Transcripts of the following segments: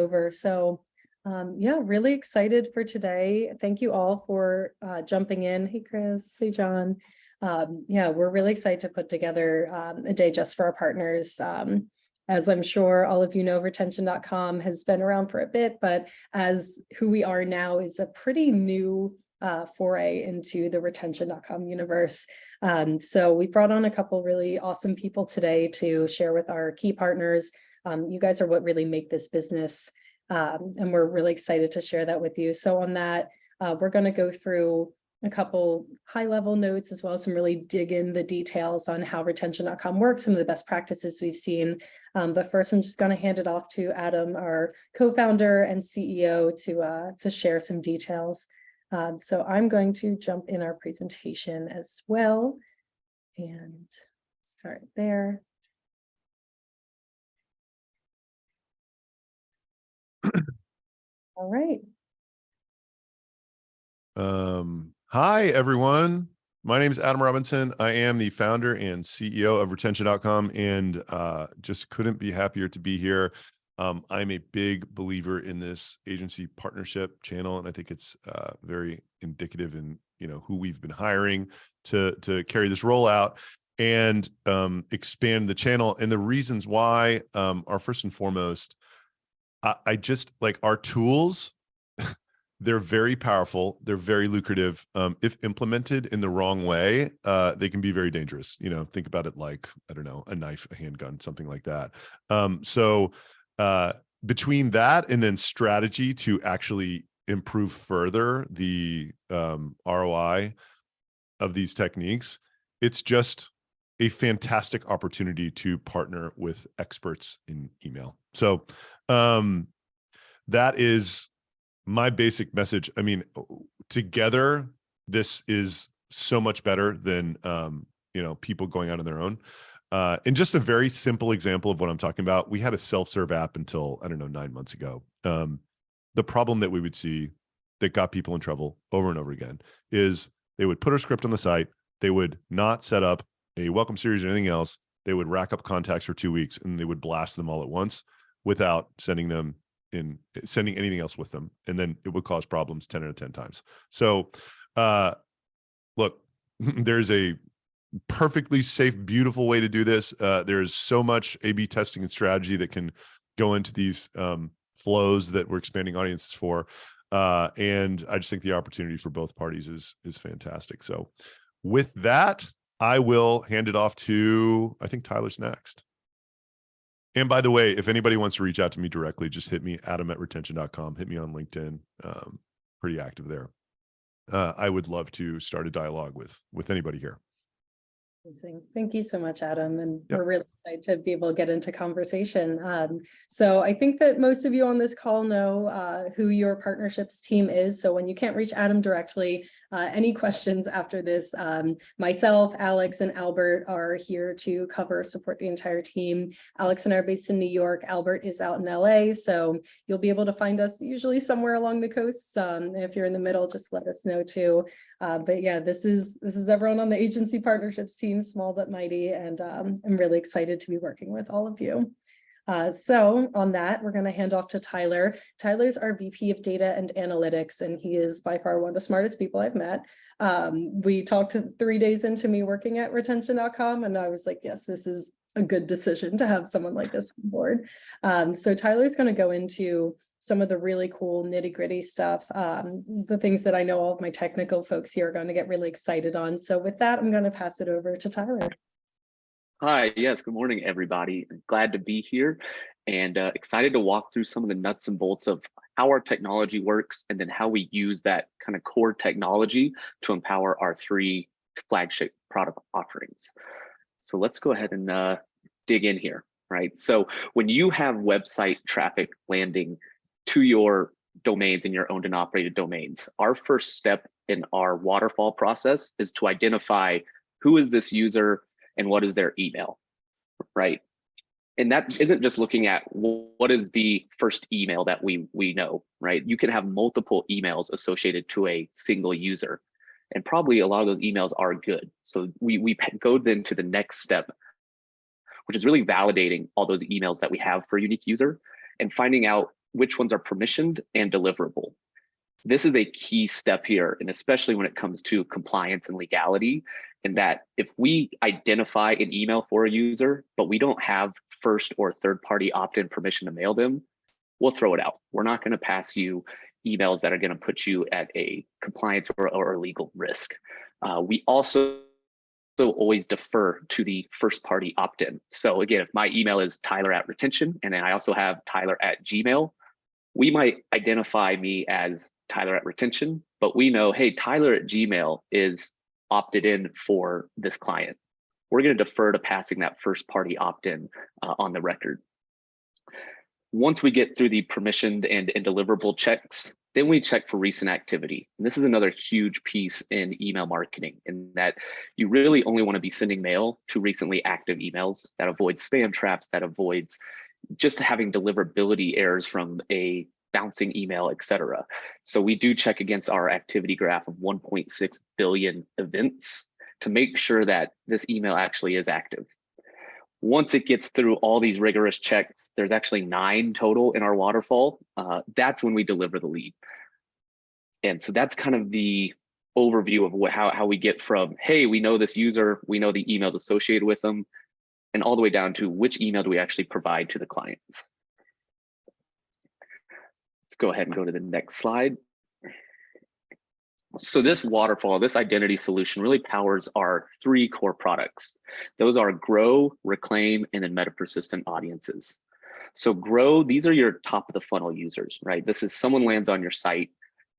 over. So yeah, really excited for today. Thank you all for jumping in. Hey, Chris. Hey, John. Yeah, we're really excited to put together a day just for our partners. As I'm sure all of you know, retention.com has been around for a bit, but as who we are now is a pretty new foray into the retention.com universe. So we brought on a couple really awesome people today to share with our key partners. You guys are what really make this business, and we're really excited to share that with you. So on that, we're going to go through a couple high-level notes as well as some really dig in the details on how retention.com works, some of the best practices we've seen. But first, I'm just going to hand it off to Adam, our co-founder and CEO, to share some details. So I'm going to jump in our presentation as well and start there. All right. Hi, everyone. My name is Adam Robinson. I am the founder and CEO of retention.com, and just couldn't be happier to be here. I'm a big believer in this agency partnership channel, and I think it's very indicative in who we've been hiring to carry this rollout and expand the channel. And the reasons why are first and foremost, I just like our tools. They're very powerful. They're very lucrative. If implemented in the wrong way, they can be very dangerous. Think about it like, I don't know, a knife, a handgun, something like that. So between that and then strategy to actually improve further the ROI of these techniques, it's just a fantastic opportunity to partner with experts in email. So that is my basic message. I mean, together, this is so much better than, people going out on their own. And just a very simple example of what I'm talking about. We had a self-serve app until, I don't know, 9 months ago. The problem that we would see that got people in trouble over and over again is they would put a script on the site. They would not set up a welcome series or anything else. They would rack up contacts for 2 weeks and they would blast them all at once without sending anything else with them. And then it would cause problems 10 out of 10 times. So look, there's a perfectly safe, beautiful way to do this. There's so much A/B testing and strategy that can go into these flows that we're expanding audiences for. And I just think the opportunity for both parties is fantastic. So with that, I will hand it off to, I think Tyler's next. And by the way, if anybody wants to reach out to me directly, just hit me, adam@retention.com. Hit me on LinkedIn. Pretty active there. I would love to start a dialogue with anybody here. Amazing. Thank you so much, Adam. And we're really excited to be able to get into conversation. So I think that most of you on this call know who your partnerships team is. So when you can't reach Adam directly, any questions after this, myself, Alex, and Albert are here to support the entire team. Alex and I are based in New York. Albert is out in LA. So you'll be able to find us usually somewhere along the coast. If you're in the middle, just let us know too. But yeah, this is everyone on the agency partnerships team, small but mighty, and I'm really excited to be working with all of you. So on that, we're going to hand off to Tyler. Tyler's our VP of Data and Analytics, and he is by far one of the smartest people I've met. We talked 3 days into me working at retention.com, and I was like, yes, this is a good decision to have someone like this on board. So Tyler's going to go into some of the really cool nitty-gritty stuff, the things that I know all of my technical folks here are going to get really excited on. So with that, I'm going to pass it over to Tyler. Hi, yes, good morning, everybody. I'm glad to be here and excited to walk through some of the nuts and bolts of how our technology works and then how we use that kind of core technology to empower our 3 flagship product offerings. So let's go ahead and dig in here, right? So when you have website traffic landing to your domains and your owned and operated domains, our first step in our waterfall process is to identify who is this user and what is their email, right? And that isn't just looking at what is the first email that we know, right? You can have multiple emails associated to a single user, and probably a lot of those emails are good. So we go then to the next step, which is really validating all those emails that we have for a unique user and finding out which ones are permissioned and deliverable. This is a key step here, and especially when it comes to compliance and legality, in that if we identify an email for a user, but we don't have first or third-party opt-in permission to mail them, we'll throw it out. We're not going to pass you emails that are going to put you at a compliance or legal risk. We also always defer to the first party opt-in. So again, if my email is Tyler@retention, and then I also have Tyler@Gmail, we might identify me as Tyler@retention, but we know, hey, Tyler@Gmail is opted in for this client. We're going to defer to passing that first party opt-in on the record. Once we get through the permissioned and deliverable checks, then we check for recent activity. And this is another huge piece in email marketing, in that you really only want to be sending mail to recently active emails. That avoids spam traps, that avoids just having deliverability errors from a bouncing email, etc. So we do check against our activity graph of 1.6 billion events to make sure that this email actually is active. Once it gets through all these rigorous checks, there's actually 9 total in our waterfall. That's when we deliver the lead. And so that's kind of the overview of how we get from, hey, we know this user, we know the emails associated with them, and all the way down to which email do we actually provide to the clients. Let's go ahead and go to the next slide. So this waterfall, this identity solution really powers our 3 core products. Those are Grow, Reclaim, and then Meta Persistent Audiences. So Grow, these are your top of the funnel users, right? This is someone lands on your site,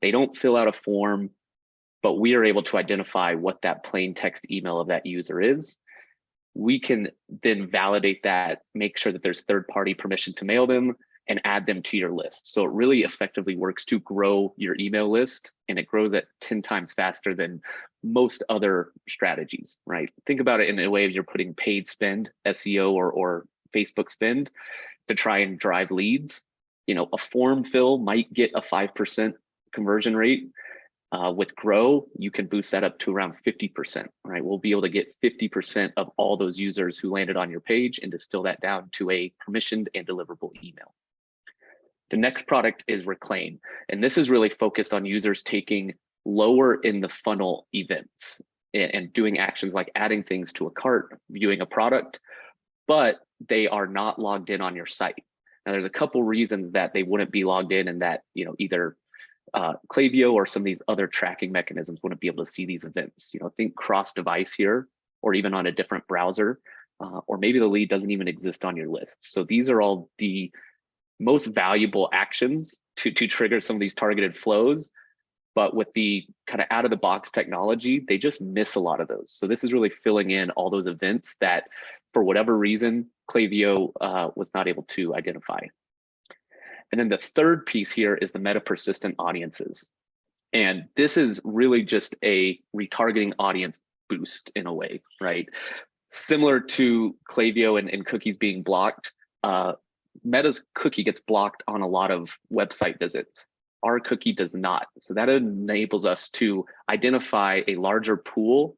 they don't fill out a form, but we are able to identify what that plain text email of that user is. We can then validate that, make sure that there's third-party permission to mail them, and add them to your list. So it really effectively works to grow your email list, and it grows at 10 times faster than most other strategies, right? Think about it in a way of you're putting paid spend, SEO or Facebook spend to try and drive leads. You know, a form fill might get a 5% conversion rate. With Grow, you can boost that up to around 50%, right? We'll be able to get 50% of all those users who landed on your page and distill that down to a permissioned and deliverable email. The next product is Reclaim, and this is really focused on users taking lower in the funnel events and doing actions like adding things to a cart, viewing a product, but they are not logged in on your site. Now, there's a couple reasons that they wouldn't be logged in, and that, you know, either Klaviyo or some of these other tracking mechanisms wouldn't be able to see these events. You know, think cross-device here, or even on a different browser, or maybe the lead doesn't even exist on your list. So these are all the most valuable actions to trigger some of these targeted flows, but with the kind of out of the box technology, they just miss a lot of those. So this is really filling in all those events that, for whatever reason, Klaviyo was not able to identify. And then the third piece here is the Meta Persistent Audiences. And this is really just a retargeting audience boost in a way, right? Similar to Klaviyo and cookies being blocked, Meta's cookie gets blocked on a lot of website visits. Our cookie does not. So that enables us to identify a larger pool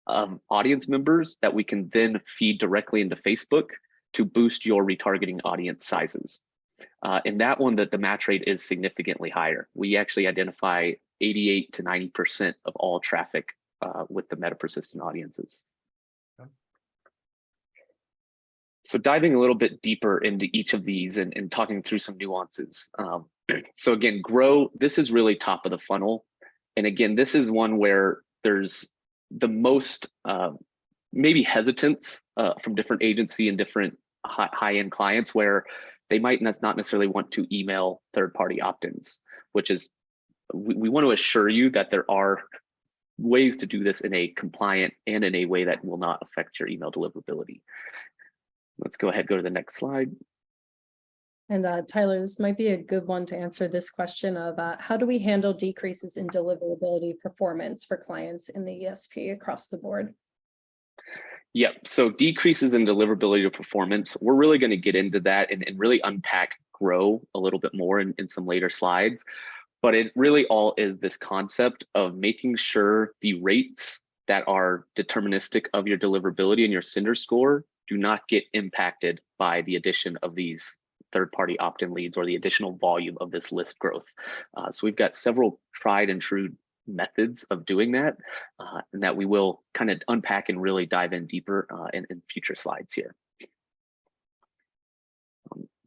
of audience members that we can then feed directly into Facebook to boost your retargeting audience sizes. In that one, that the match rate is significantly higher. We actually identify 88 to 90% of all traffic with the Meta Persistent Audiences. So diving a little bit deeper into each of these and talking through some nuances. So again, Grow, this is really top of the funnel. And again, this is one where there's the most maybe hesitance from different agency and different high-end clients, where they might not necessarily want to email third-party opt-ins, which is, we want to assure you that there are ways to do this in a compliant and in a way that will not affect your email deliverability. Let's go ahead, go to the next slide. And Tyler, this might be a good one to answer this question of how do we handle decreases in deliverability performance for clients in the ESP across the board? Yep, so decreases in deliverability or performance, we're really going to get into that and really unpack Grow a little bit more in some later slides. But it really all is this concept of making sure the rates that are deterministic of your deliverability and your sender score do not get impacted by the addition of these third-party opt-in leads or the additional volume of this list growth. So we've got several tried and true methods of doing that, and that we will kind of unpack and really dive in deeper in future slides here.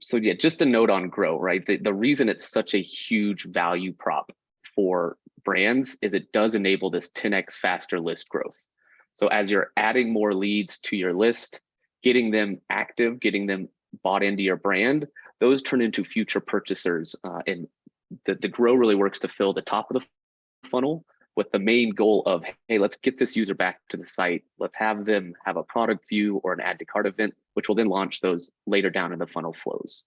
So yeah, just a note on grow, right? The reason it's such a huge value prop for brands is it does enable this 10x faster list growth. So as you're adding more leads to your list, getting them active, getting them bought into your brand, those turn into future purchasers. And the grow really works to fill the top of the funnel with the main goal of, hey, let's get this user back to the site. Let's have them have a product view or an add to cart event, which will then launch those later down in the funnel flows.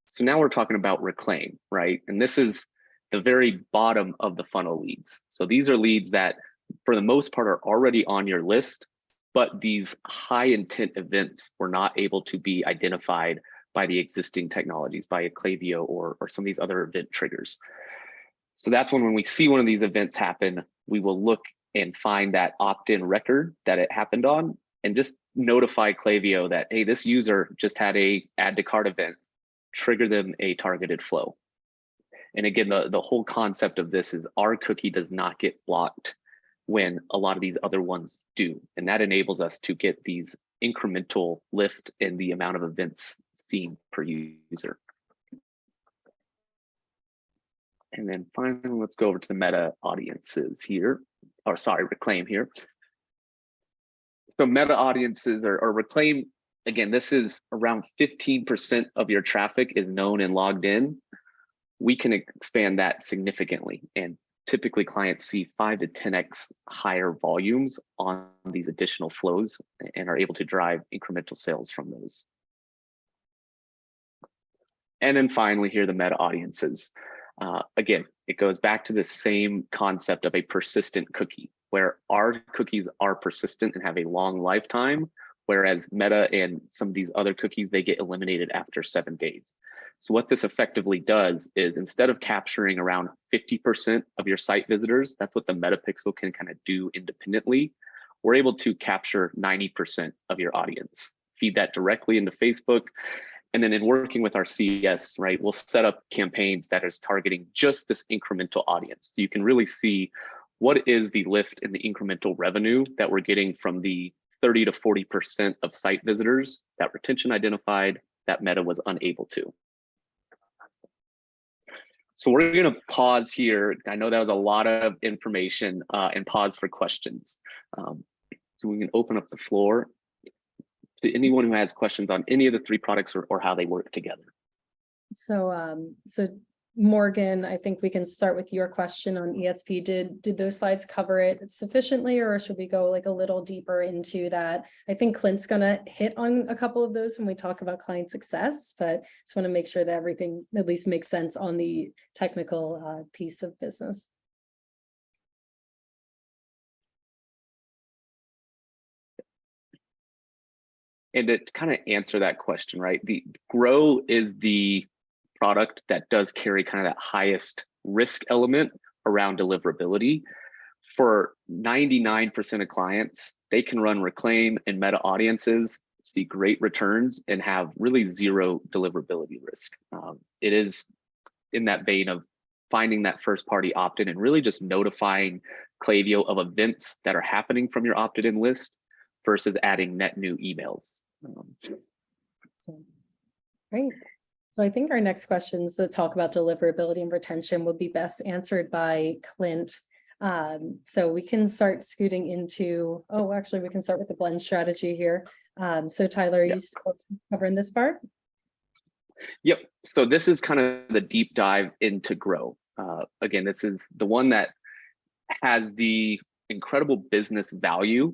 So now we're talking about reclaim, right? And this is the very bottom of the funnel leads. So these are leads that for the most part are already on your list, but these high intent events were not able to be identified by the existing technologies, by Klaviyo or some of these other event triggers. So that's when we see one of these events happen, we will look and find that opt-in record that it happened on and just notify Klaviyo that, hey, this user just had a add to cart event, trigger them a targeted flow. And again, the whole concept of this is our cookie does not get blocked when a lot of these other ones do. And that enables us to get these incremental lift in the amount of events seen per user. And then finally, let's go over to the meta audiences here, or sorry, reclaim here. So meta audiences or reclaim, again, this is around 15% of your traffic is known and logged in. We can expand that significantly. And typically clients see 5 to 10x higher volumes on these additional flows and are able to drive incremental sales from those. And then finally here, the meta audiences. Again, it goes back to the same concept of a persistent cookie, where our cookies are persistent and have a long lifetime, whereas Meta and some of these other cookies, they get eliminated after 7 days. So what this effectively does is instead of capturing around 50% of your site visitors, that's what the Meta Pixel can kind of do independently. We're able to capture 90% of your audience, feed that directly into Facebook. And then in working with our CS, right, we'll set up campaigns that is targeting just this incremental audience. So you can really see what is the lift in the incremental revenue that we're getting from the 30 to 40% of site visitors that retention identified that Meta was unable to. So we're going to pause here. I know that was a lot of information and pause for questions. So we can open up the floor to anyone who has questions on any of the 3 products or how they work together. So, Morgan, I think we can start with your question on ESP. Did those slides cover it sufficiently, or should we go like a little deeper into that? I think Clint's gonna hit on a couple of those when we talk about client success, but just want to make sure that everything at least makes sense on the technical piece of business. And to kind of answer that question, right? The Grow is the product that does carry kind of that highest risk element around deliverability. For 99% of clients, they can run Reclaim and Meta audiences, see great returns, and have really 0 deliverability risk. It is in that vein of finding that first party opt-in and really just notifying Klaviyo of events that are happening from your opted-in list versus adding net new emails. Great. So I think our next questions that talk about deliverability and retention would be best answered by Clint. So we can start scooting into, actually we can start with the blend strategy here. So Tyler, are you still covering this part? Yep. So this is kind of the deep dive into Grow. Again, this is the one that has the incredible business value,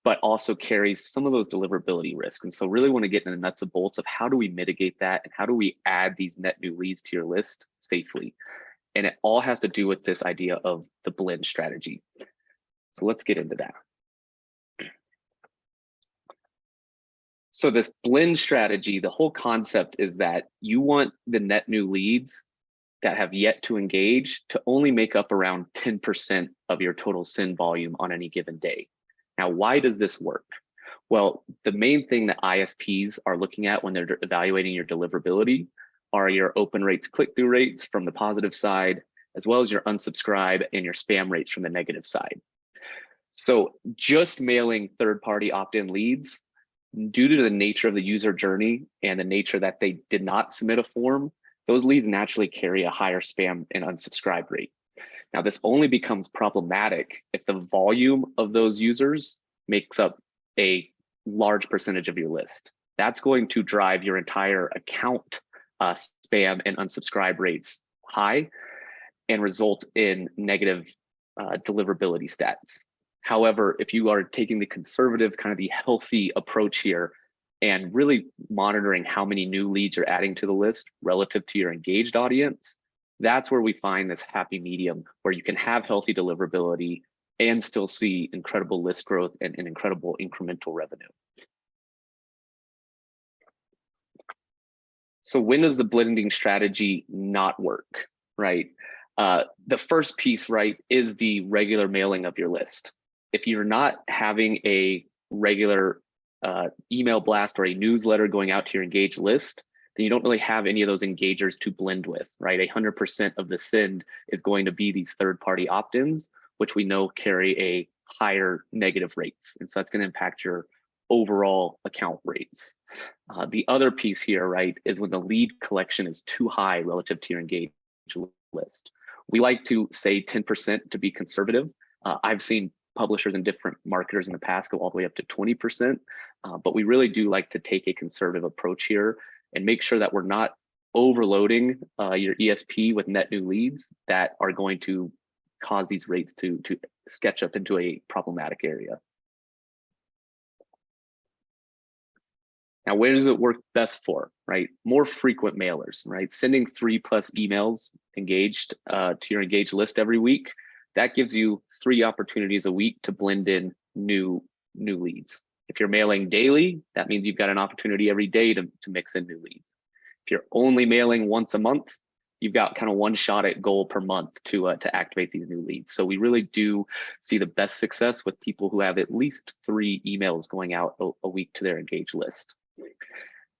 but also carries some of those deliverability risks. And so really want to get into the nuts and bolts of how do we mitigate that and how do we add these net new leads to your list safely? And it all has to do with this idea of the blend strategy. So let's get into that. So this blend strategy, the whole concept is that you want the net new leads that have yet to engage to only make up around 10% of your total send volume on any given day. Now, why does this work? Well, the main thing that ISPs are looking at when they're evaluating your deliverability are your open rates, click-through rates from the positive side, as well as your unsubscribe and your spam rates from the negative side. So just mailing third-party opt-in leads, due to the nature of the user journey and the nature that they did not submit a form, those leads naturally carry a higher spam and unsubscribe rate. Now, this only becomes problematic if the volume of those users makes up a large percentage of your list. That's going to drive your entire account spam and unsubscribe rates high and result in negative deliverability stats. However, if you are taking the conservative, kind of the healthy approach here and really monitoring how many new leads you're adding to the list relative to your engaged audience, that's where we find this happy medium where you can have healthy deliverability and still see incredible list growth and incredible incremental revenue. So when does the blending strategy not work, right? The first piece, right, is the regular mailing of your list. If you're not having a regular email blast or a newsletter going out to your engaged list, then you don't really have any of those engagers to blend with, right? 100% of the send is going to be these third-party opt-ins, which we know carry a higher negative rates. And so that's going to impact your overall account rates. The other piece here, right, is when the lead collection is too high relative to your engaged list. We like to say 10% to be conservative. I've seen publishers and different marketers in the past go all the way up to 20%, but we really do like to take a conservative approach here and make sure that we're not overloading your ESP with net new leads that are going to cause these rates to sketch up into a problematic area. Now, where does it work best for, right? More frequent mailers, right? Sending 3+ emails engaged to your engaged list every week. That gives you 3 opportunities a week to blend in new leads. If you're mailing daily, that means you've got an opportunity every day to mix in new leads. If you're only mailing once a month, you've got kind of one shot at goal per month to activate these new leads. So we really do see the best success with people who have at least 3 emails going out a week to their engaged list.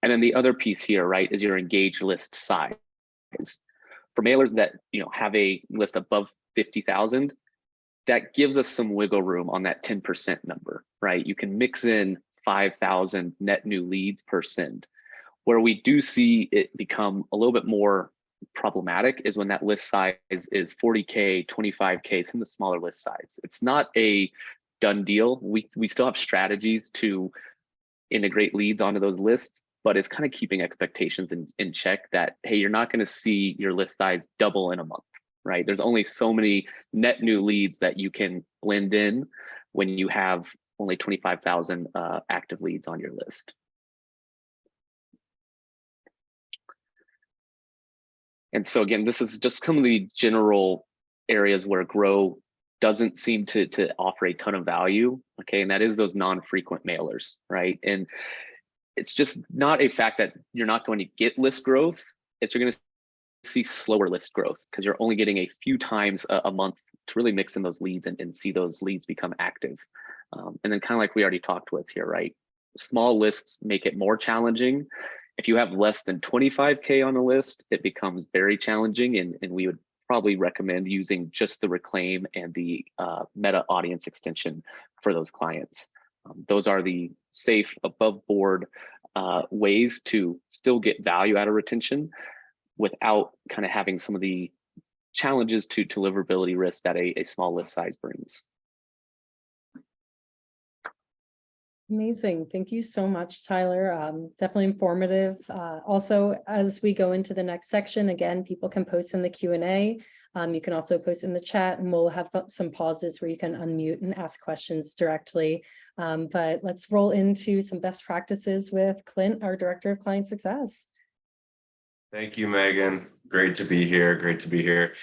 And then the other piece here, right, is your engaged list size. For mailers that have a list above 50,000, that gives us some wiggle room on that 10% number, right? You can mix in 5,000 net new leads per send. Where we do see it become a little bit more problematic is when that list size is 40K, 25K, from the smaller list size. It's not a done deal. We still have strategies to integrate leads onto those lists, but it's kind of keeping expectations in check that, hey, you're not going to see your list size double in a month, right? There's only so many net new leads that you can blend in when you have only 25,000 active leads on your list. And so again, this is just some of the general areas where Grow doesn't seem to offer a ton of value, okay? And that is those non-frequent mailers, right? And it's just not a fact that you're not going to get list growth. It's you're going to see slower list growth because you're only getting a few times a month to really mix in those leads and see those leads become active. And then kind of like we already talked with here, right? Small lists make it more challenging. If you have less than 25K on a list, it becomes very challenging, and we would probably recommend using just the Reclaim and the Meta audience extension for those clients. Those are the safe, above board ways to still get value out of retention without kind of having some of the challenges to deliverability risks that a small list size brings. Amazing. Thank you so much, Tyler. Definitely informative. Also, as we go into the next section, again, people can post in the Q&A. You can also post in the chat, and we'll have some pauses where you can unmute and ask questions directly. But let's roll into some best practices with Clint, our Director of Client Success. Thank you, Megan. Great to be here. Great to be here.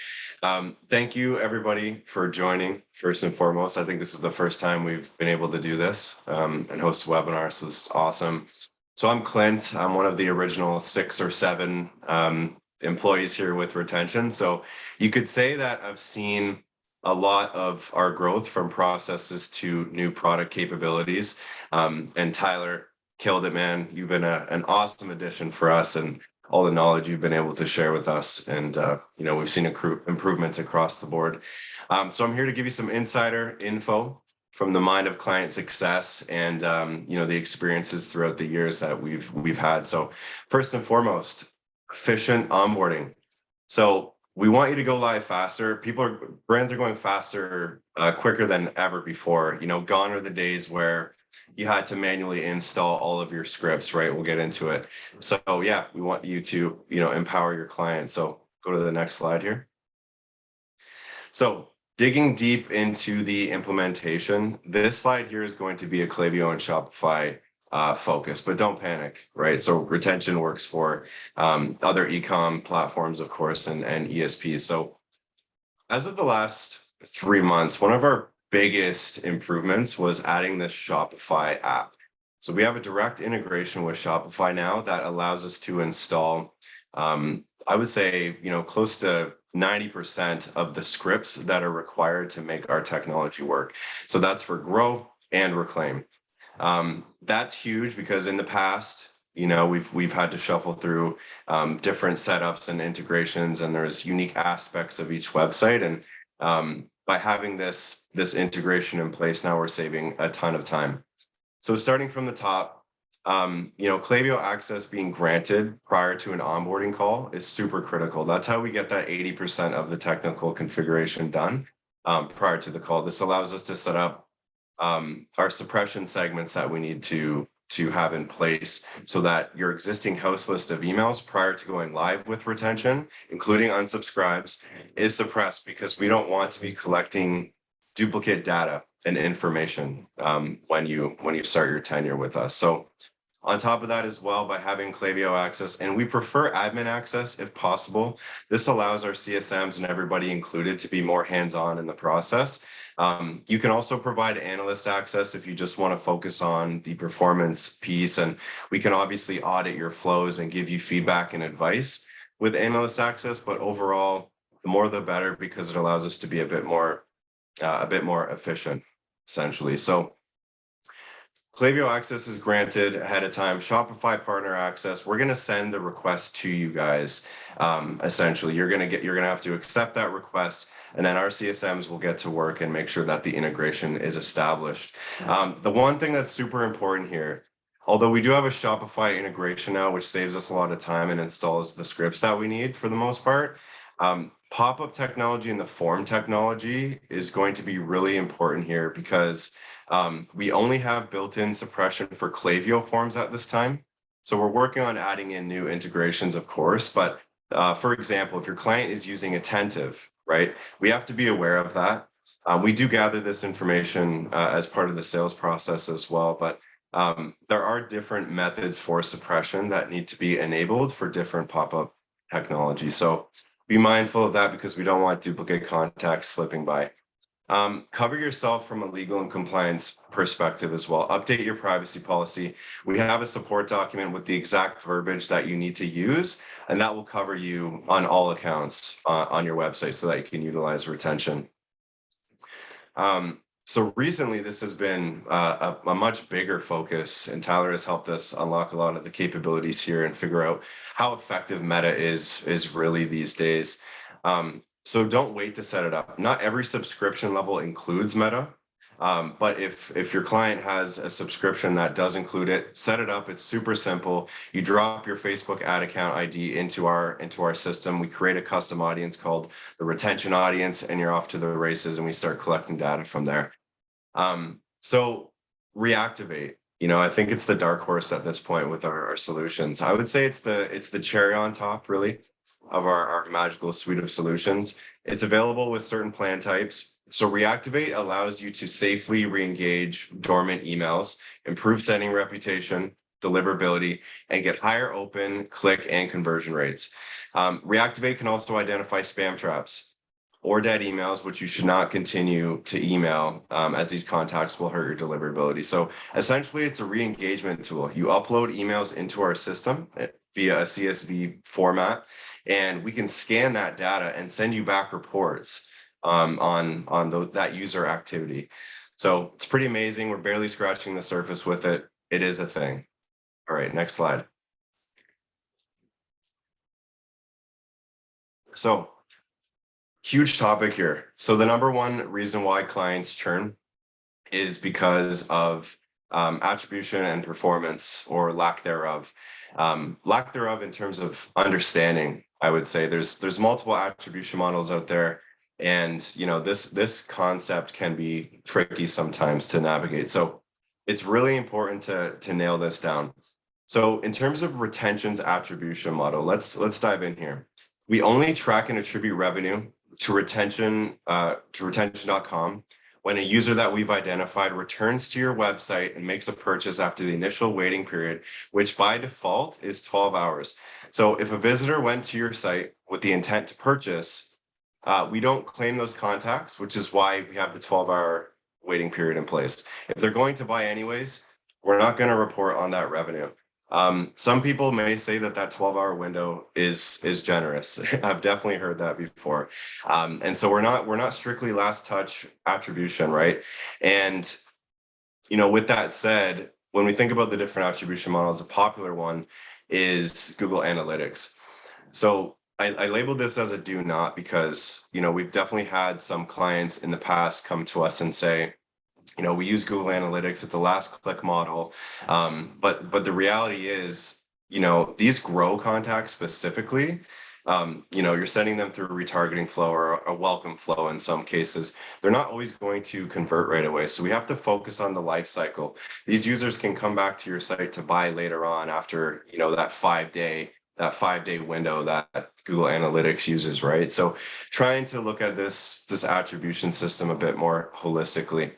Thank you, everybody, for joining. First and foremost, I think this is the first time we've been able to do this and host a webinar, so this is awesome. So I'm Clint. I'm one of the original 6 or 7 employees here with retention. So you could say that I've seen a lot of our growth from processes to new product capabilities. And Tyler killed it, man. You've been an awesome addition for us, and all the knowledge you've been able to share with us. And, we've seen improvements across the board. So I'm here to give you some insider info from the mind of client success and, the experiences throughout the years that we've had. So first and foremost, efficient onboarding. So we want you to go live faster. Brands are going faster, quicker than ever before. Gone are the days where you had to manually install all of your scripts, right? We'll get into it. So yeah, we want you to, empower your clients. So go to the next slide here. So digging deep into the implementation, this slide here is going to be a Klaviyo and Shopify focus, but don't panic, right? So retention works for other e-com platforms, of course, and ESPs. So as of the last 3 months, one of our biggest improvements was adding this Shopify app. So we have a direct integration with Shopify now that allows us to install, I would say, close to 90% of the scripts that are required to make our technology work. So that's for grow and reclaim. That's huge because in the past, we've had to shuffle through different setups and integrations, and there's unique aspects of each website. And by having this integration in place, now we're saving a ton of time. So starting from the top, Klaviyo access being granted prior to an onboarding call is super critical. That's how we get that 80% of the technical configuration done prior to the call. This allows us to set up our suppression segments that we need to have in place so that your existing host list of emails prior to going live with retention, including unsubscribes, is suppressed, because we don't want to be collecting duplicate data and information when you start your tenure with us. So on top of that as well, by having Klaviyo access, and we prefer admin access if possible, this allows our CSMs and everybody included to be more hands-on in the process. You can also provide analyst access if you just want to focus on the performance piece, and we can obviously audit your flows and give you feedback and advice with analyst access. But overall, the more the better, because it allows us to be a bit more efficient, essentially. So Klaviyo access is granted ahead of time. Shopify partner access, we're going to send the request to you guys. Essentially, you're going to have to accept that request, and then our CSMs will get to work and make sure that the integration is established. The one thing that's super important here, although we do have a Shopify integration now, which saves us a lot of time and installs the scripts that we need for the most part, pop-up technology and the form technology is going to be really important here, because we only have built-in suppression for Klaviyo forms at this time. So we're working on adding in new integrations, of course. But for example, if your client is using Attentive, right, we have to be aware of that. We do gather this information as part of the sales process as well. But there are different methods for suppression that need to be enabled for different pop-up technology. So be mindful of that, because we don't want duplicate contacts slipping by. Cover yourself from a legal and compliance perspective as well. Update your privacy policy. We have a support document with the exact verbiage that you need to use, and that will cover you on all accounts on your website so that you can utilize retention. So recently, this has been a much bigger focus, and Tyler has helped us unlock a lot of the capabilities here and figure out how effective Meta is really these days. So don't wait to set it up. Not every subscription level includes Meta, but if your client has a subscription that does include it, set it up. It's super simple. You drop your Facebook ad account ID into our system. We create a custom audience called the retention audience, and you're off to the races, and we start collecting data from there. So reactivate. I think it's the dark horse at this point with our solutions. I would say it's the cherry on top, really, of our magical suite of solutions. It's available with certain plan types. So Reactivate allows you to safely re-engage dormant emails, improve sending reputation, deliverability, and get higher open, click, and conversion rates. Reactivate can also identify spam traps or dead emails, which you should not continue to email, as these contacts will hurt your deliverability. So essentially, it's a re-engagement tool. You upload emails into our system via a CSV format, and we can scan that data and send you back reports that user activity. So it's pretty amazing. We're barely scratching the surface with it. It is a thing. All right, next slide. So huge topic here. So the number one reason why clients churn is because of attribution and performance, or lack thereof. Lack thereof in terms of understanding, I would say. There's multiple attribution models out there, and this concept can be tricky sometimes to navigate. So it's really important to nail this down. So in terms of retention's attribution model, let's dive in here. We only track and attribute revenue to retention.com when a user that we've identified returns to your website and makes a purchase after the initial waiting period, which by default is 12 hours. So if a visitor went to your site with the intent to purchase, we don't claim those contacts, which is why we have the 12-hour waiting period in place. If they're going to buy anyways, we're not going to report on that revenue. Some people may say that 12-hour window is generous. I've definitely heard that before. And so we're not strictly last touch attribution, right? And with that said, when we think about the different attribution models, a popular one is Google Analytics. So I labeled this as a do not because we've definitely had some clients in the past come to us and say, we use Google Analytics. It's a last click model. But the reality is, these grow contacts specifically, you're sending them through a retargeting flow or a welcome flow in some cases. They're not always going to convert right away. So we have to focus on the life cycle. These users can come back to your site to buy later on after, that 5-day window that Google Analytics uses, right? So trying to look at this attribution system a bit more holistically.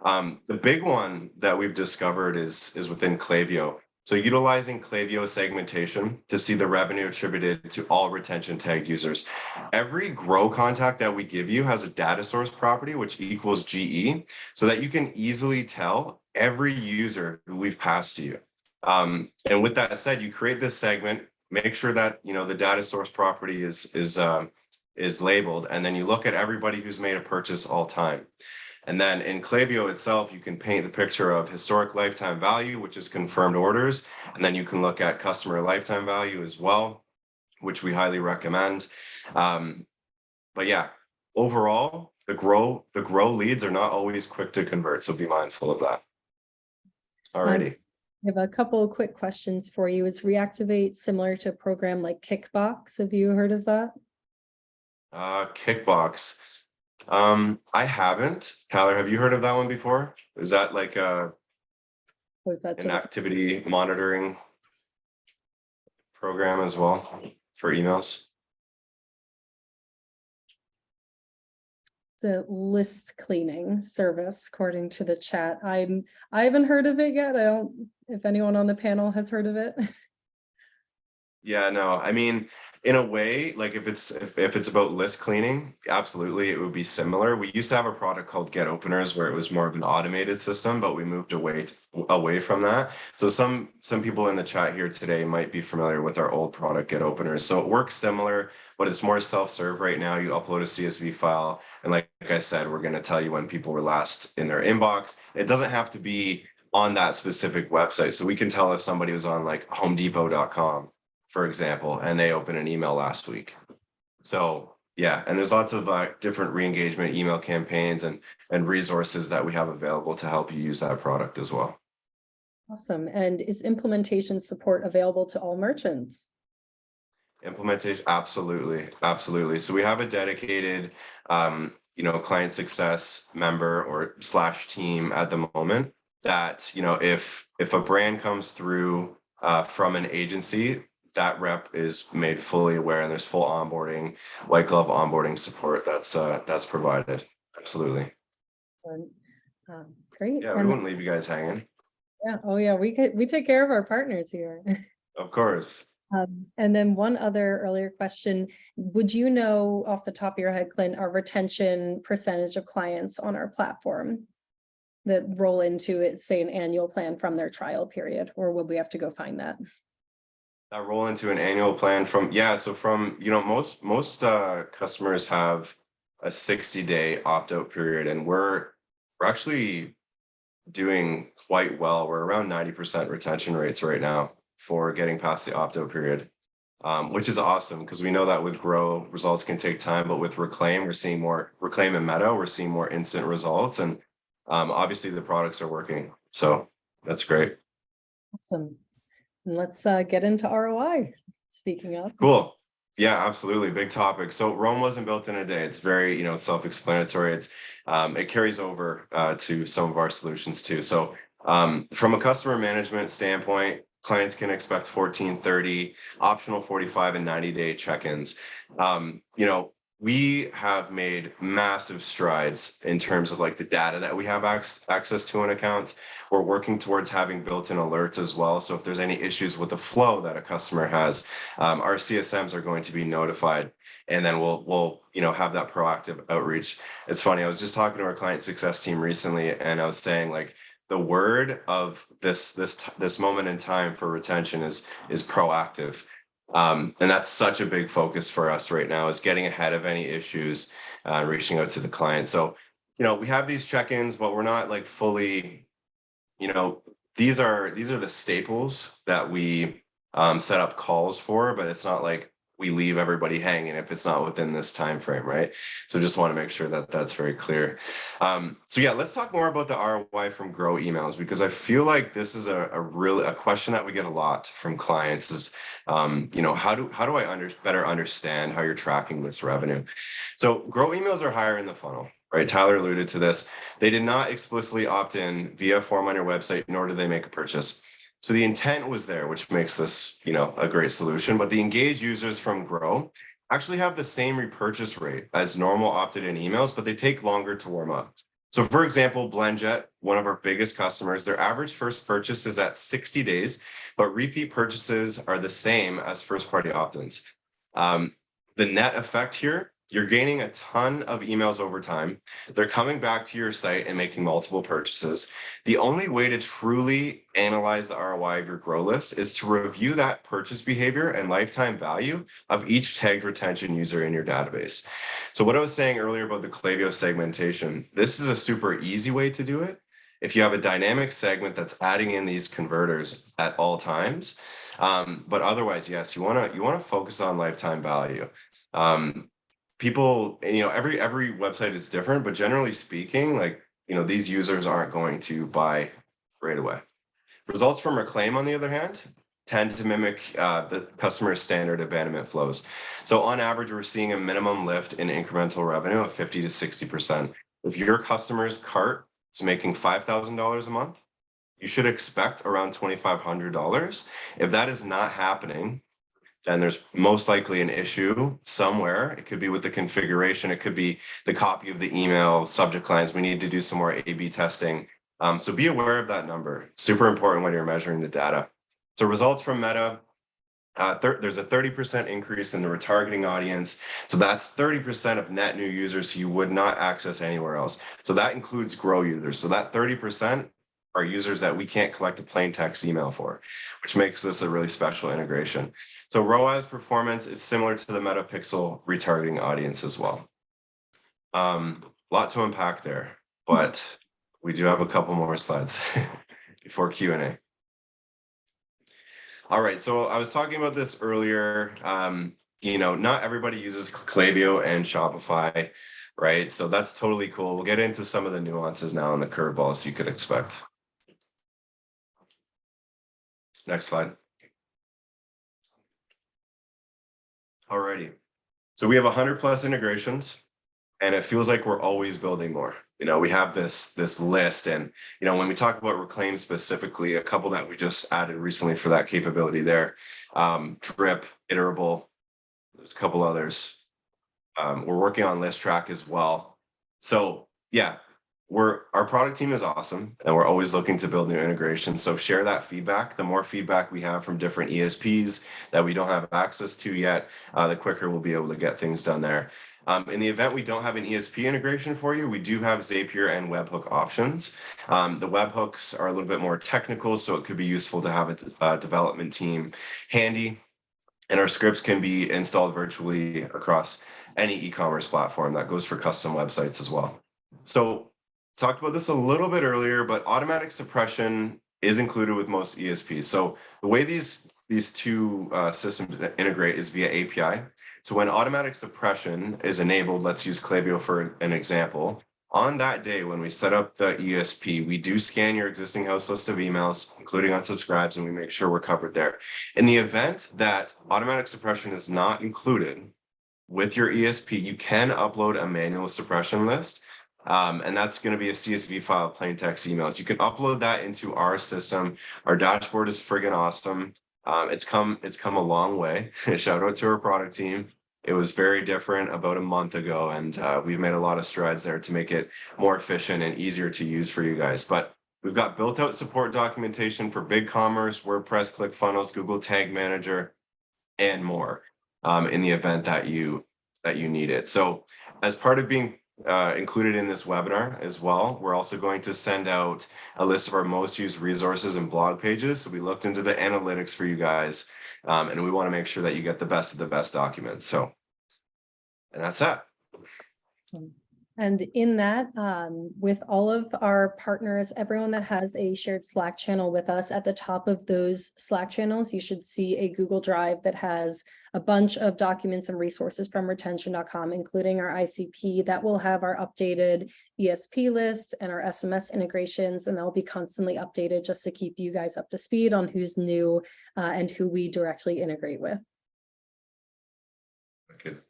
The big one that we've discovered is within Klaviyo. So utilizing Klaviyo segmentation to see the revenue attributed to all retention tagged users. Every grow contact that we give you has a data source property, which equals GE, so that you can easily tell every user who we've passed to you. And with that said, you create this segment, make sure that the data source property is labeled, and then you look at everybody who's made a purchase all time. And then in Klaviyo itself, you can paint the picture of historic lifetime value, which is confirmed orders. And then you can look at customer lifetime value as well, which we highly recommend. But yeah, overall, the grow leads are not always quick to convert. So be mindful of that. Alrighty. I have a couple of quick questions for you. Is Reactivate similar to a program like Kickbox? Have you heard of that? Kickbox. I haven't. Tyler, have you heard of that one before? Is that like an activity monitoring program as well for emails? It's a list cleaning service, according to the chat. I haven't heard of it yet. If anyone on the panel has heard of it. Yeah, no, I mean, in a way, like if it's about list cleaning, absolutely, it would be similar. We used to have a product called Get Openers where it was more of an automated system, but we moved away from that. So some people in the chat here today might be familiar with our old product, Get Openers. So it works similar, but it's more self-serve right now. You upload a CSV file, and like I said, we're going to tell you when people were last in their inbox. It doesn't have to be on that specific website. So we can tell if somebody was on like homedepot.com, for example, and they opened an email last week. So yeah, and there's lots of different re-engagement email campaigns and resources that we have available to help you use that product as well. Awesome. And is implementation support available to all merchants? Implementation, absolutely. So we have a dedicated, client success member or / team at the moment that, if a brand comes through from an agency, that rep is made fully aware, and there's full onboarding, white glove onboarding support that's provided. Absolutely. Great. Yeah, we wouldn't leave you guys hanging. Yeah. Oh yeah, we take care of our partners here. Of course. And then one other earlier question, would you know off the top of your head, Clint, our retention percentage of clients on our platform that roll into it, say an annual plan from their trial period, or would we have to go find that? That roll into an annual plan from most customers have a 60-day opt-out period, and we're actually doing quite well. We're around 90% retention rates right now for getting past the opt-out period, which is awesome because we know that with Grow, results can take time, but with Reclaim, we're seeing more Reclaim and Meta, we're seeing more instant results, and obviously the products are working. So that's great. Awesome. And let's get into ROI. Speaking of. Cool. Yeah, absolutely. Big topic. So Rome wasn't built in a day. It's very, self-explanatory. It carries over to some of our solutions too. So from a customer management standpoint, clients can expect 14, 30, optional 45 and 90-day check-ins. We have made massive strides in terms of like the data that we have access to an account. We're working towards having built-in alerts as well. So if there's any issues with the flow that a customer has, our CSMs are going to be notified, and then we'll have that proactive outreach. It's funny, I was just talking to our client success team recently, and I was saying like the word of this moment in time for retention is proactive. And that's such a big focus for us right now, is getting ahead of any issues, reaching out to the client. So, we have these check-ins, but we're not like fully, these are the staples that we set up calls for, but it's not like we leave everybody hanging if it's not within this time frame, right? So just want to make sure that that's very clear. So yeah, let's talk more about the ROI from Grow emails, because I feel like this is a question that we get a lot from clients is, how do I better understand how you're tracking this revenue? So Grow emails are higher in the funnel, right? Tyler alluded to this. They did not explicitly opt in via form on your website, nor did they make a purchase. So the intent was there, which makes this, a great solution. But the engaged users from Grow actually have the same repurchase rate as normal opted-in emails, but they take longer to warm up. So for example, BlendJet, one of our biggest customers, their average first purchase is at 60 days, but repeat purchases are the same as first-party opt-ins. The net effect here, you're gaining a ton of emails over time. They're coming back to your site and making multiple purchases. The only way to truly analyze the ROI of your Grow list is to review that purchase behavior and lifetime value of each tagged retention user in your database. So what I was saying earlier about the Klaviyo segmentation, this is a super easy way to do it. If you have a dynamic segment that's adding in these converters at all times, but otherwise, yes, you want to focus on lifetime value. People, every website is different, but generally speaking, like, these users aren't going to buy right away. Results from Reclaim, on the other hand, tend to mimic the customer's standard abandonment flows. So on average, we're seeing a minimum lift in incremental revenue of 50 to 60%. If your customer's cart is making $5,000 a month, you should expect around $2,500. If that is not happening, then there's most likely an issue somewhere. It could be with the configuration. It could be the copy of the email, subject lines. We need to do some more A/B testing. So be aware of that number. Super important when you're measuring the data. So results from Meta, there's a 30% increase in the retargeting audience. So that's 30% of net new users who you would not access anywhere else. So that includes Grow users. So that 30% are users that we can't collect a plain text email for, which makes this a really special integration. So ROAS performance is similar to the Metapixel retargeting audience as well. A lot to unpack there, but we do have a couple more slides before Q&A. All right, so I was talking about this earlier. Not everybody uses Klaviyo and Shopify, right? So that's totally cool. We'll get into some of the nuances now and the curveballs you could expect. Next slide. Alrighty, so we have 100+ integrations, and it feels like we're always building more. We have this list, and when we talk about Reclaim specifically, a couple that we just added recently for that capability there, Drip, Iterable, there's a couple others. We're working on List Track as well. So yeah, our product team is awesome, and we're always looking to build new integrations. So share that feedback. The more feedback we have from different ESPs that we don't have access to yet, the quicker we'll be able to get things done there. In the event we don't have an ESP integration for you, we do have Zapier and webhook options. The webhooks are a little bit more technical, so it could be useful to have a development team handy. And our scripts can be installed virtually across any e-commerce platform. That goes for custom websites as well. So talked about this a little bit earlier, but automatic suppression is included with most ESPs. So the way these two systems integrate is via API. So when automatic suppression is enabled, let's use Klaviyo for an example. On that day, when we set up the ESP, we do scan your existing house list of emails, including unsubscribes, and we make sure we're covered there. In the event that automatic suppression is not included with your ESP, you can upload a manual suppression list. And that's going to be a CSV file, plain text emails. You can upload that into our system. Our dashboard is friggin' awesome. It's come a long way. Shout out to our product team. It was very different about a month ago, and we've made a lot of strides there to make it more efficient and easier to use for you guys. But we've got built-out support documentation for BigCommerce, WordPress, ClickFunnels, Google Tag Manager, and more in the event that you need it. So as part of being included in this webinar as well, we're also going to send out a list of our most used resources and blog pages. So we looked into the analytics for you guys, and we want to make sure that you get the best of the best documents. So, and that's that. And in that, with all of our partners, everyone that has a shared Slack channel with us, at the top of those Slack channels, you should see a Google Drive that has a bunch of documents and resources from retention.com, including our ICP that will have our updated ESP list and our SMS integrations, and they'll be constantly updated just to keep you guys up to speed on who's new and who we directly integrate with. Good.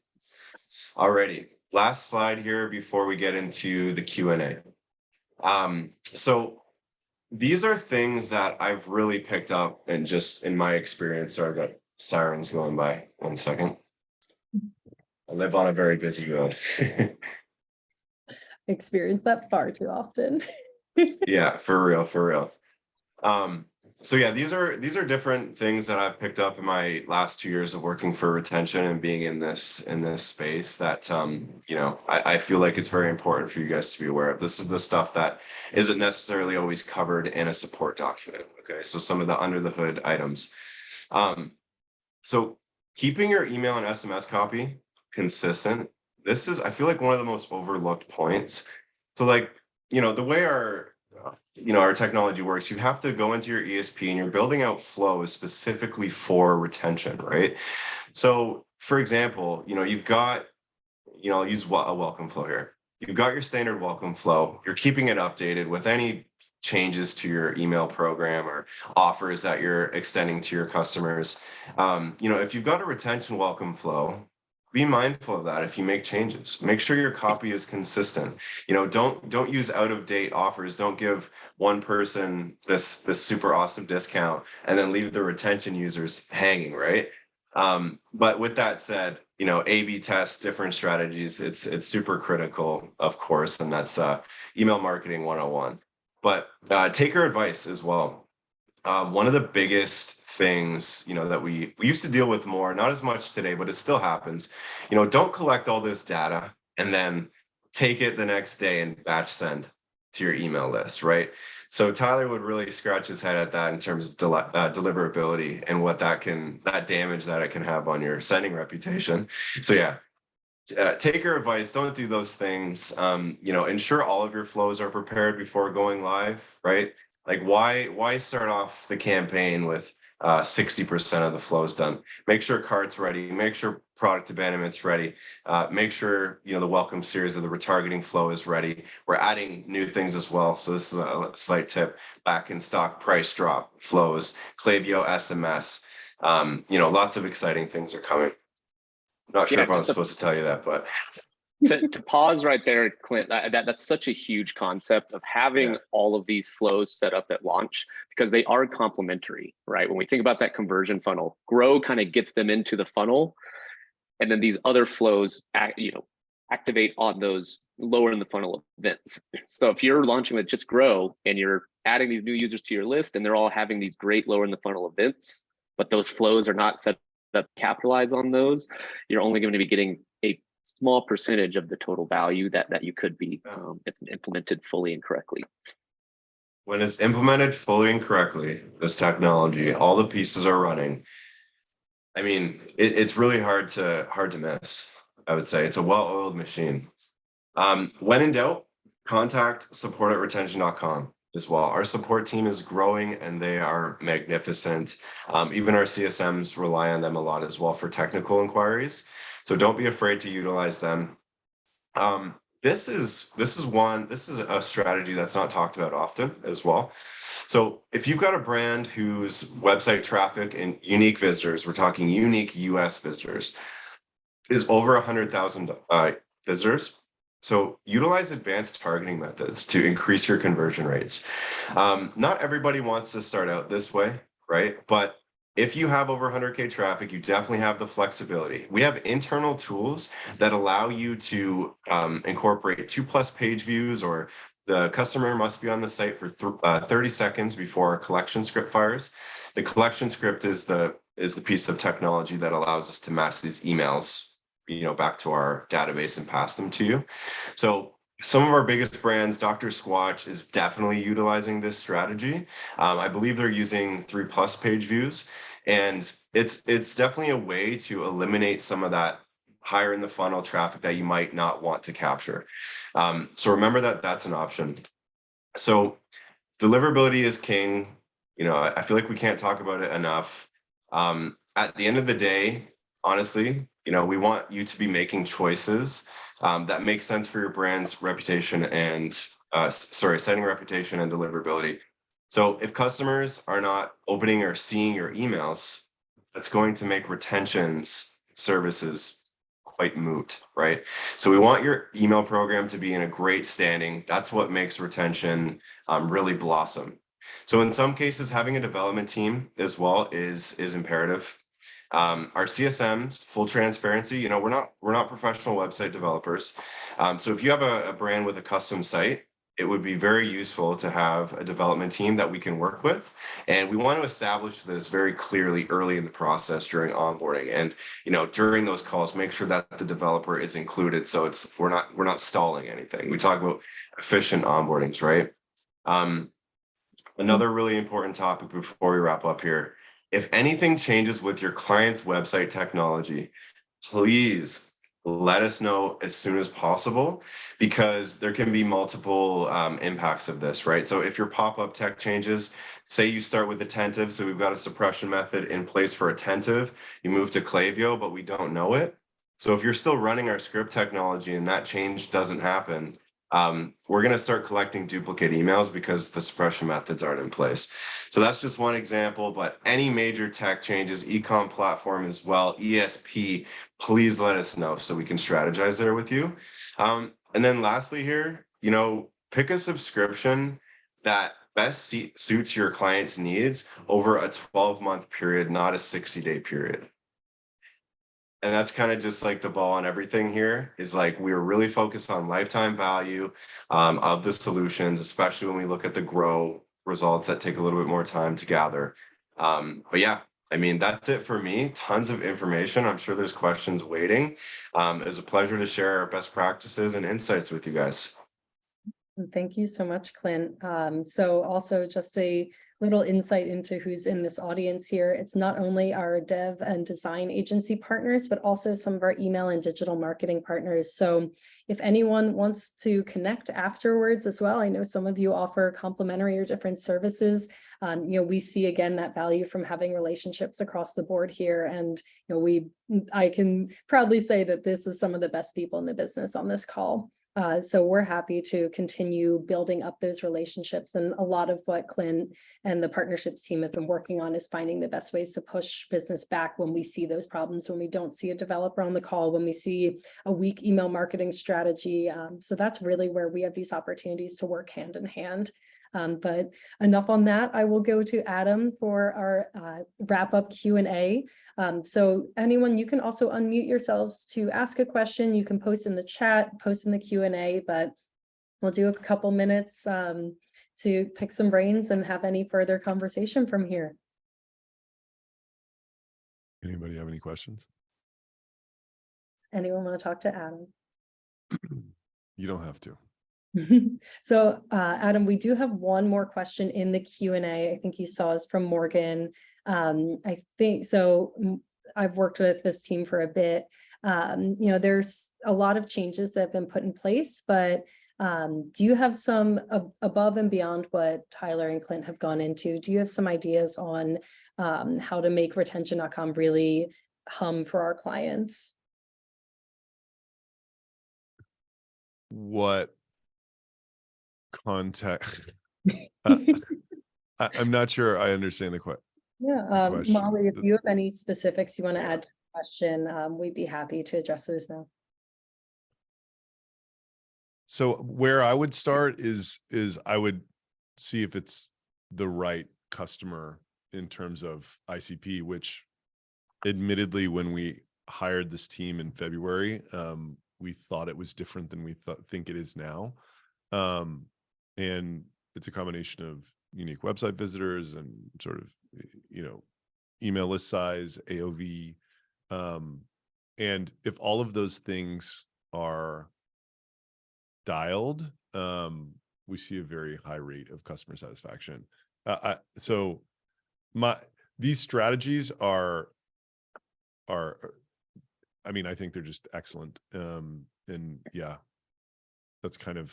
Alrighty. Last slide here before we get into the Q&A. So these are things that I've really picked up and just in my experience. So I've got sirens going by. 1 second. I live on a very busy road. Experience that far too often. Yeah, for real. So yeah, these are different things that I've picked up in my last 2 years of working for retention and being in this space that you know, I feel like it's very important for you guys to be aware of. This is the stuff that isn't necessarily always covered in a support document. Okay, so some of the under the hood items. So keeping your email and SMS copy consistent. This is, I feel like, one of the most overlooked points. So like, you know, the way our technology works, you have to go into your ESP and you're building out flows specifically for retention, right? So for example, you know, you've got, you know, I'll use a welcome flow here. You've got your standard welcome flow. You're keeping it updated with any changes to your email program or offers that you're extending to your customers. You know, if you've got a retention welcome flow, be mindful of that. If you make changes, make sure your copy is consistent. You know, don't use out of date offers. Don't give one person this super awesome discount and then leave the retention users hanging, right? But with that said, you know, A/B test different strategies. It's super critical, of course, and that's email marketing 101. But take our advice as well. One of the biggest things, you know, that we used to deal with more, not as much today, but it still happens. You know, don't collect all this data and then take it the next day and batch send to your email list, right? So Tyler would really scratch his head at that in terms of deliverability and what that damage that it can have on your sending reputation. So yeah, take our advice. Don't do those things. You know, ensure all of your flows are prepared before going live, right? Like why start off the campaign with 60% of the flows done? Make sure cart's ready. Make sure product abandonment's ready. Make sure, you know, the welcome series of the retargeting flow is ready. We're adding new things as well. So this is a slight tip: back in stock, price drop flows, Klaviyo SMS. You know, lots of exciting things are coming. Not sure if I was supposed to tell you that, but to pause right there, Clint, that's such a huge concept of having all of these flows set up at launch, because they are complementary, right? When we think about that conversion funnel, Grow kind of gets them into the funnel, and then these other flows, activate on those lower in the funnel events. So if you're launching with just Grow and you're adding these new users to your list and they're all having these great lower in the funnel events, but those flows are not set up to capitalize on those, you're only going to be getting a small percentage of the total value that you could be if implemented fully and correctly. When it's implemented fully and correctly, this technology, all the pieces are running. I mean, it's really hard to miss. I would say it's a well-oiled machine. When in doubt, contact support@retention.com as well. Our support team is growing and they are magnificent. Even our CSMs rely on them a lot as well for technical inquiries. So don't be afraid to utilize them. This is a strategy that's not talked about often as well. So if you've got a brand whose website traffic and unique visitors, we're talking unique US visitors, is over 100,000 visitors. So utilize advanced targeting methods to increase your conversion rates. Not everybody wants to start out this way, right? But if you have over 100K traffic, you definitely have the flexibility. We have internal tools that allow you to incorporate 2+ page views, or the customer must be on the site for 30 seconds before a collection script fires. The collection script is the piece of technology that allows us to match these emails, back to our database and pass them to you. So some of our biggest brands, Dr. Squatch is definitely utilizing this strategy. I believe they're using 3+ page views, and it's definitely a way to eliminate some of that higher in the funnel traffic that you might not want to capture. So remember that that's an option. So deliverability is king. I feel like we can't talk about it enough. At the end of the day, honestly, we want you to be making choices that make sense for your brand's reputation and setting reputation and deliverability. So if customers are not opening or seeing your emails, that's going to make retentions services quite moot, right? So we want your email program to be in a great standing. That's what makes retention really blossom. So in some cases, having a development team as well is imperative. Our CSMs, full transparency, we're not professional website developers. So if you have a brand with a custom site, it would be very useful to have a development team that we can work with. And we want to establish this very clearly early in the process during onboarding. And, during those calls, make sure that the developer is included. So we're not stalling anything. We talk about efficient onboardings, right? Another really important topic before we wrap up here. If anything changes with your client's website technology, please let us know as soon as possible, because there can be multiple impacts of this, right? So if your pop-up tech changes, say you start with attentive, so we've got a suppression method in place for attentive, you move to Klaviyo, but we don't know it. So if you're still running our script technology and that change doesn't happen, we're going to start collecting duplicate emails because the suppression methods aren't in place. So that's just one example, but any major tech changes, e-com platform as well, ESP, please let us know so we can strategize there with you. And then lastly here, pick a subscription that best suits your client's needs over a 12-month period, not a 60-day period. And that's kind of just like the ball on everything here is like, we're really focused on lifetime value of the solutions, especially when we look at the grow results that take a little bit more time to gather. But yeah, that's it for me. Tons of information. I'm sure there's questions waiting. It was a pleasure to share our best practices and insights with you guys. Thank you so much, Clint. So also just a little insight into who's in this audience here. It's not only our dev and design agency partners, but also some of our email and digital marketing partners. So if anyone wants to connect afterwards as well, I know some of you offer complimentary or different services. We see again that value from having relationships across the board here. And I can proudly say that this is some of the best people in the business on this call. So we're happy to continue building up those relationships. And a lot of what Clint and the partnerships team have been working on is finding the best ways to push business back when we see those problems, when we don't see a developer on the call, when we see a weak email marketing strategy. So that's really where we have these opportunities to work hand in hand. But enough on that. I will go to Adam for our wrap-up Q&A. So anyone, you can also unmute yourselves to ask a question. You can post in the chat, post in the Q&A, but we'll do a couple minutes to pick some brains and have any further conversation from here. Anybody have any questions? Anyone want to talk to Adam? You don't have to. So Adam, we do have one more question in the Q&A. I think you saw us from Morgan. I think so. I've worked with this team for a bit. There's a lot of changes that have been put in place, but do you have some above and beyond what Tyler and Clint have gone into? Do you have some ideas on how to make retention.com really hum for our clients? What context? I'm not sure I understand the question. Yeah, question. Molly, if you have any specifics you want to add to the question, we'd be happy to address those now. So where I would start is I would see if it's the right customer in terms of ICP, which admittedly, when we hired this team in February, we thought it was different than we think it is now. And it's a combination of unique website visitors and sort of, email list size, AOV. And if all of those things are dialed, we see a very high rate of customer satisfaction. So these strategies are, I mean, I think they're just excellent. And yeah, that's kind of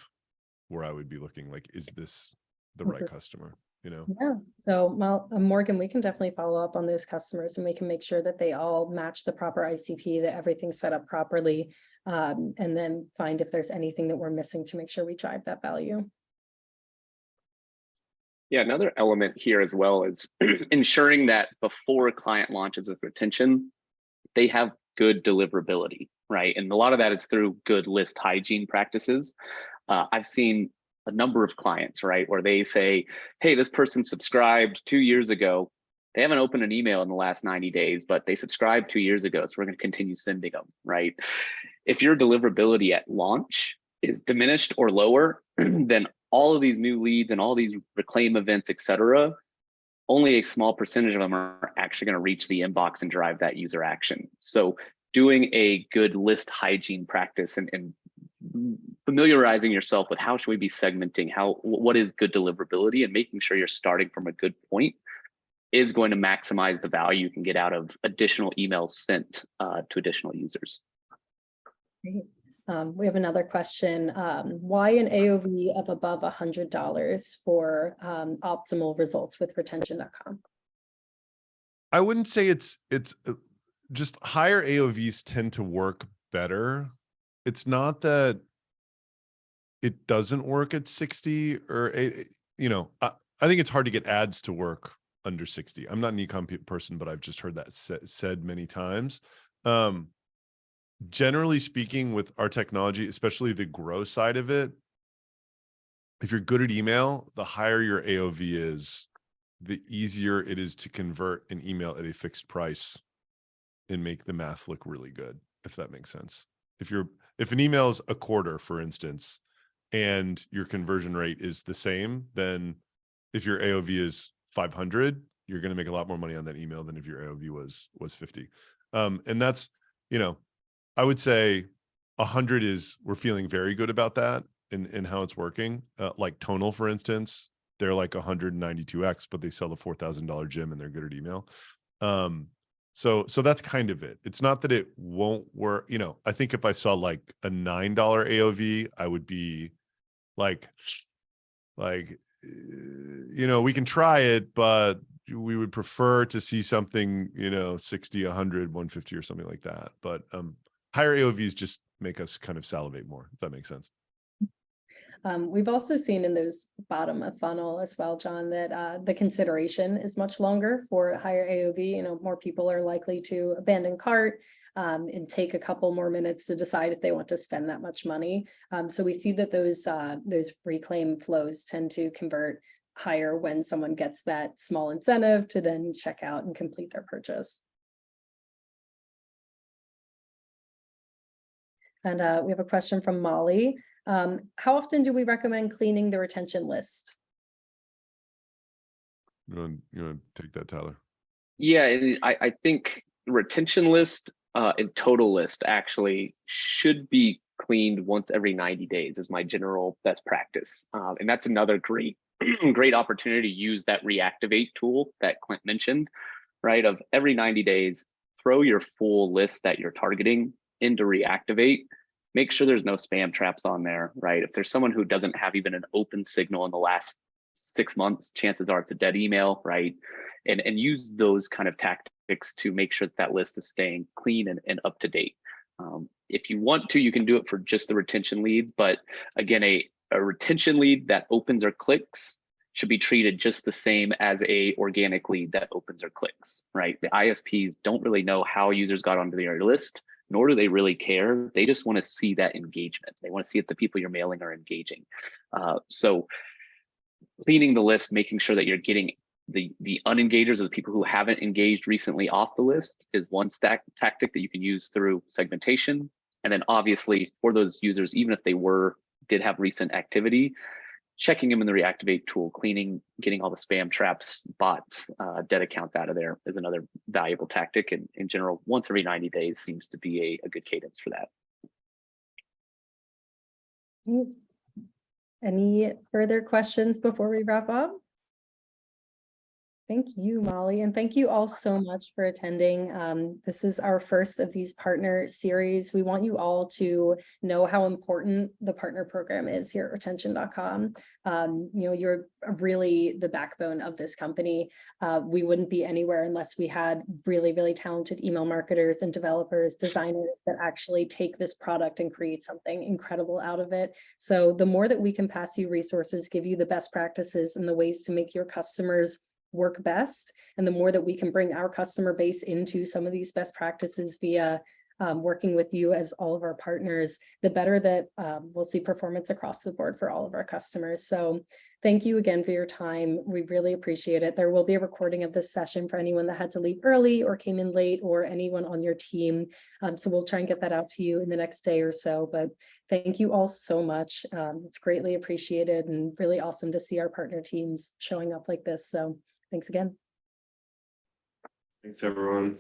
where I would be looking, like, is this the right customer? Yeah. So Morgan, we can definitely follow up on those customers and we can make sure that they all match the proper ICP, that everything's set up properly, and then find if there's anything that we're missing to make sure we drive that value. Yeah, another element here as well is ensuring that before a client launches with retention, they have good deliverability, right? And a lot of that is through good list hygiene practices. I've seen a number of clients, right, where they say, hey, this person subscribed 2 years ago. They haven't opened an email in the last 90 days, but they subscribed 2 years ago. So we're going to continue sending them, right? If your deliverability at launch is diminished or lower, then all of these new leads and all these reclaim events, et cetera, only a small percentage of them are actually going to reach the inbox and drive that user action. So doing a good list hygiene practice and familiarizing yourself with how should we be segmenting, what is good deliverability, and making sure you're starting from a good point is going to maximize the value you can get out of additional emails sent to additional users. Great. We have another question. Why an AOV of above $100 for optimal results with retention.com? I wouldn't say it's just higher AOVs tend to work better. It's not that it doesn't work at 60 or 80, I think it's hard to get ads to work under 60. I'm not an e-com person, but I've just heard that said many times. Generally speaking, with our technology, especially the grow side of it, if you're good at email, the higher your AOV is, the easier it is to convert an email at a fixed price and make the math look really good, if that makes sense. If an email is a quarter, for instance, and your conversion rate is the same, then if your AOV is 500, you're going to make a lot more money on that email than if your AOV was 50. And that's, I would say 100 is, we're feeling very good about that and how it's working. Like Tonal, for instance, they're like 192x, but they sell the $4,000 gym and they're good at email. So that's kind of it. It's not that it won't work. I think if I saw like a $9 AOV, I would be like, we can try it, but we would prefer to see something, 60, 100, 150 or something like that. But higher AOVs just make us kind of salivate more, if that makes sense. We've also seen in those bottom of funnel as well, John, that the consideration is much longer for higher AOV. More people are likely to abandon cart and take a couple more minutes to decide if they want to spend that much money. So we see that those reclaim flows tend to convert higher when someone gets that small incentive to then check out and complete their purchase. And we have a question from Molly. How often do we recommend cleaning the retention list? You want to take that, Tyler? Yeah, I think retention list and total list actually should be cleaned once every 90 days is my general best practice. And that's another great opportunity to use that reactivate tool that Clint mentioned, right? Of every 90 days, throw your full list that you're targeting into reactivate. Make sure there's no spam traps on there, right? If there's someone who doesn't have even an open signal in the last 6 months, chances are it's a dead email, right? And use those kind of tactics to make sure that that list is staying clean and up to date. If you want to, you can do it for just the retention leads, but again, a retention lead that opens or clicks should be treated just the same as a organic lead that opens or clicks, right? The ISPs don't really know how users got onto their list, nor do they really care. They just want to see that engagement. They want to see if the people you're mailing are engaging. So cleaning the list, making sure that you're getting the unengagers or the people who haven't engaged recently off the list is one tactic that you can use through segmentation. And then obviously for those users, even if they did have recent activity, checking them in the reactivate tool, getting all the spam traps, bots, dead accounts out of there is another valuable tactic. And in general, once every 90 days seems to be a good cadence for that. Any further questions before we wrap up? Thank you, Molly, and thank you all so much for attending. This is our first of these partner series. We want you all to know how important the partner program is here at retention.com. You're really the backbone of this company. We wouldn't be anywhere unless we had really, really talented email marketers and developers, designers that actually take this product and create something incredible out of it. So the more that we can pass you resources, give you the best practices and the ways to make your customers work best, and the more that we can bring our customer base into some of these best practices via working with you as all of our partners, the better that we'll see performance across the board for all of our customers. So thank you again for your time. We really appreciate it. There will be a recording of this session for anyone that had to leave early or came in late, or anyone on your team. So we'll try and get that out to you in the next day or so. But thank you all so much. It's greatly appreciated and really awesome to see our partner teams showing up like this. So thanks again. Thanks, everyone.